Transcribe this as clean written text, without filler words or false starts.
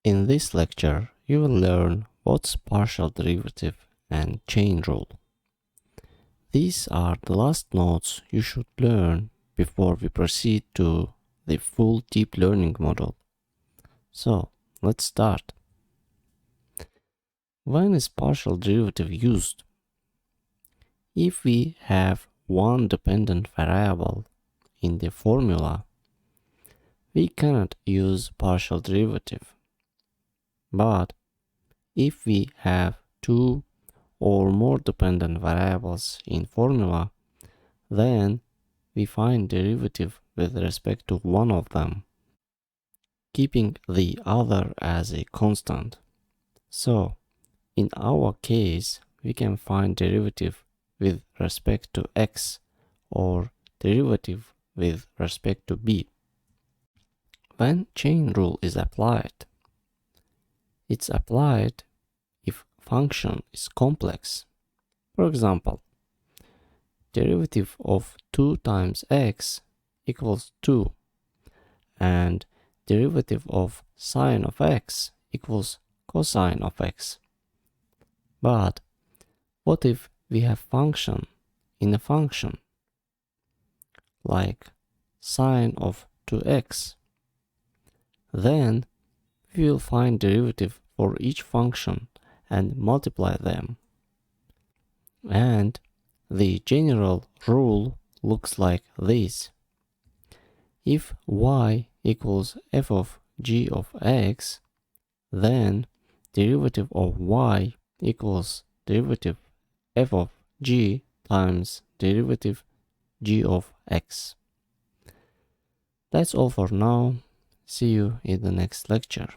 In this lecture, you will learn what's partial derivative and chain rule. These are the last notes you should learn before we proceed to the full deep learning model. So, let's start. When is partial derivative used? If we have one dependent variable in the formula, we cannot use partial derivative. But if we have two or more dependent variables in formula, then we find derivative with respect to one of them, keeping the other as a constant. So, in our case, we can find derivative with respect to x or derivative with respect to b. When chain rule is applied, it's applied if function is complex. For example, derivative of 2 times x equals 2 and derivative of sine of x equals cosine of x. But what if we have function in a function like sine of 2x? Then we will find derivative for each function and multiply them. And the general rule looks like this. If y equals f of g of x, then derivative of y equals derivative f of g times derivative g of x. That's all for now. See you in the next lecture.